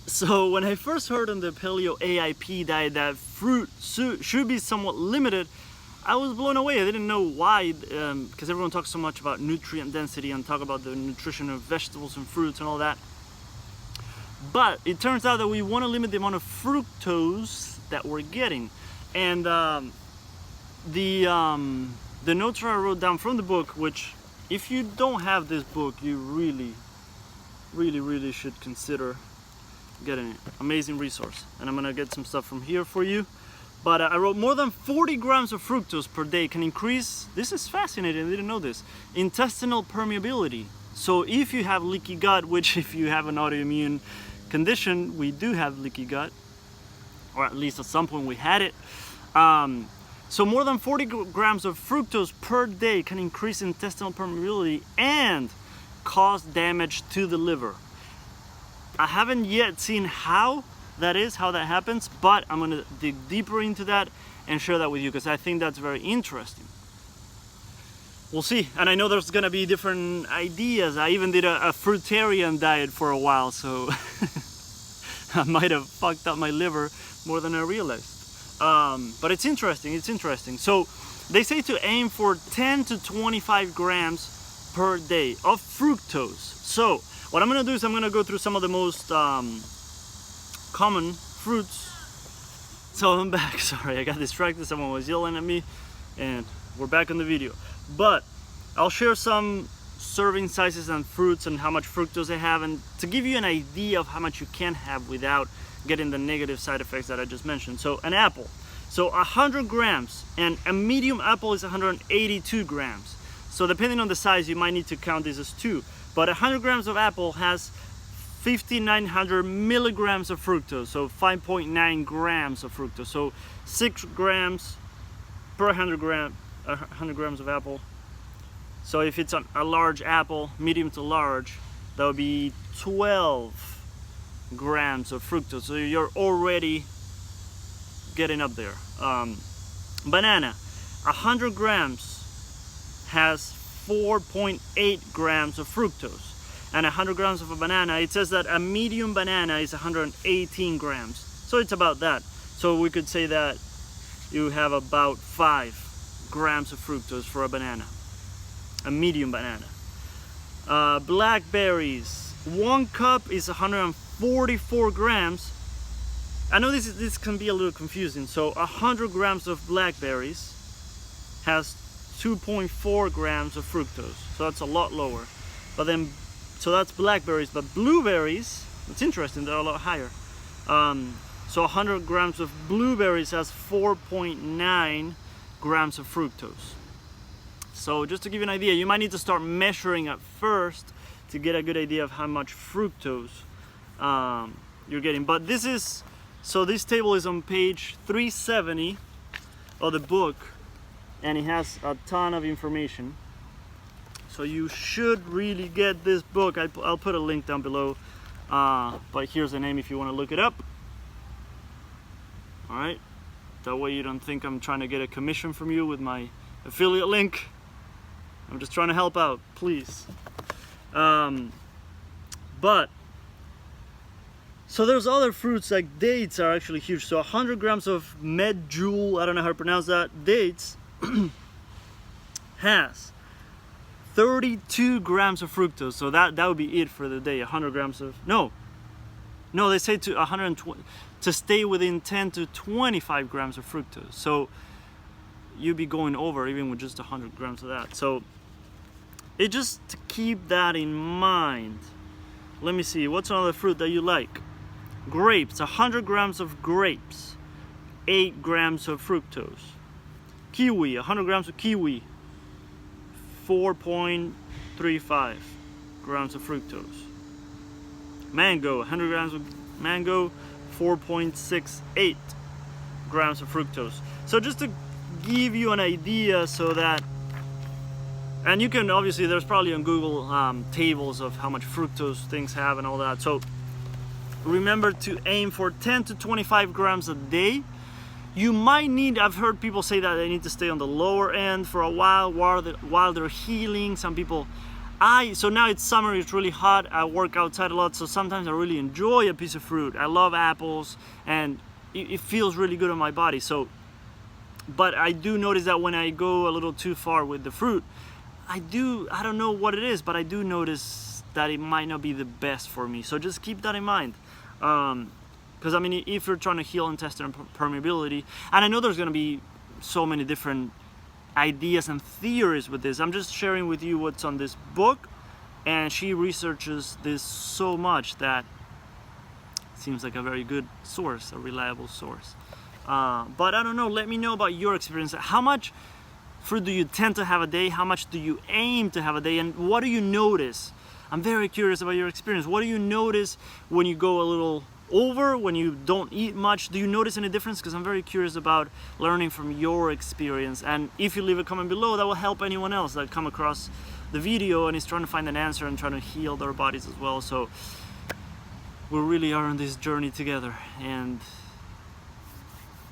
So when I first heard on the Paleo AIP diet that fruit should be somewhat limited, I was blown away. I didn't know why, because everyone talks so much about nutrient density and talk about the nutrition of vegetables and fruits and all that. But it turns out that we want to limit the amount of fructose that we're getting. And the notes I wrote down from the book, which if you don't have this book, you really should consider getting it. Amazing resource. And I'm gonna get some stuff from here for you. But I wrote more than 40 grams of fructose per day can increase, this is fascinating, I didn't know this, intestinal permeability. So if you have leaky gut, which if you have an autoimmune condition, we do have leaky gut, or at least at some point we had it. So more than 40 grams of fructose per day can increase intestinal permeability and cause damage to the liver. I haven't yet seen how that happens, but I'm gonna dig deeper into that and share that with you because I think that's very interesting. We'll see. And I know there's gonna be different ideas. I even did a fruitarian diet for a while, so I might have fucked up my liver more than I realized. But it's interesting, So they say to aim for 10 to 25 grams per day of fructose. So what I'm gonna do is I'm gonna go through some of the most common fruits. So I'm back, sorry, I got distracted, someone was yelling at me, and we're back on the video. But I'll share some serving sizes and fruits and how much fructose they have, and to give you an idea of how much you can have without getting the negative side effects that I just mentioned. So an apple, so 100 grams, and a medium apple is 182 grams. So depending on the size, you might need to count this as 2. But 100 grams of apple has 5,900 milligrams of fructose, so 5.9 grams of fructose. So 6 grams per 100 grams of apple. So if it's a large apple, medium to large, that would be 12 grams of fructose. So you're already getting up there. Banana, 100 grams has 4.8 grams of fructose. And 100 grams of a banana, it says that a medium banana is 118 grams. So it's about that. So we could say that you have about 5 grams of fructose for a banana, a medium banana. Blackberries, 1 cup is 144 grams. I know this can be a little confusing. So 100 grams of blackberries has 2.4 grams of fructose. So that's a lot lower. But then, so that's blackberries, but blueberries, it's interesting, they're a lot higher. So 100 grams of blueberries has 4.9 grams of fructose. So just to give you an idea, you might need to start measuring at first to get a good idea of how much fructose you're getting. But this table is on page 370 of the book, and it has a ton of information. So you should really get this book. I'll put a link down below, but here's the name if you want to look it up. All right, that way you don't think I'm trying to get a commission from you with my affiliate link. I'm just trying to help out, please. But so there's other fruits like dates are actually huge. So 100 grams of medjool, I don't know how to pronounce that, dates has 32 grams of fructose. So that would be it for the day. 100 grams of no, they say to 120 to stay within 10 to 25 grams of fructose. So you'd be going over even with just 100 grams of that. So it just to keep that in mind. Let me see, what's another fruit that you like? Grapes, 100 grams of grapes, 8 grams of fructose. Kiwi, 100 grams of kiwi, 4.35 grams of fructose. Mango, 100 grams of mango, 4.68 grams of fructose. So just to give you an idea, so that, and you can obviously, there's probably on Google tables of how much fructose things have and all that. So remember to aim for 10 to 25 grams a day. You might need, I've heard people say that they need to stay on the lower end for a while they're healing. Some people So now it's summer, it's really hot, I work outside a lot, so sometimes I really enjoy a piece of fruit. I love apples, and it feels really good on my body. So, but I do notice that when I go a little too far with the fruit, I don't know what it is, but I do notice that it might not be the best for me. So just keep that in mind. Because I mean, if you're trying to heal intestinal permeability, and I know there's going to be so many different ideas and theories with this, I'm just sharing with you what's on this book, and she researches this so much that it seems like a very good source, a reliable source. But I don't know, let me know about your experience. How much fruit do you tend to have a day? How much do you aim to have a day? And what do you notice? I'm very curious about your experience. What do you notice when you go a little over, when you don't eat much? Do you notice any difference? Because I'm very curious about learning from your experience. And if you leave a comment below, that will help anyone else that come across the video and is trying to find an answer and trying to heal their bodies as well. So we really are on this journey together, and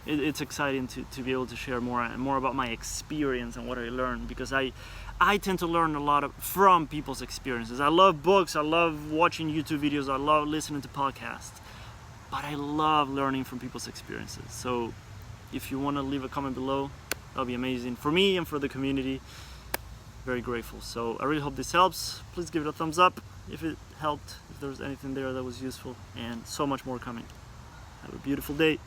it's exciting to be able to share more about my experience and what I learned, because I tend to learn a lot from people's experiences. I love books, I love watching YouTube videos, I love listening to podcasts, but I love learning from people's experiences. So if you want to leave a comment below, that'll be amazing for me and for the community. Very grateful. So I really hope this helps. Please give it a thumbs up if it helped, if there was anything there that was useful, and so much more coming. Have a beautiful day.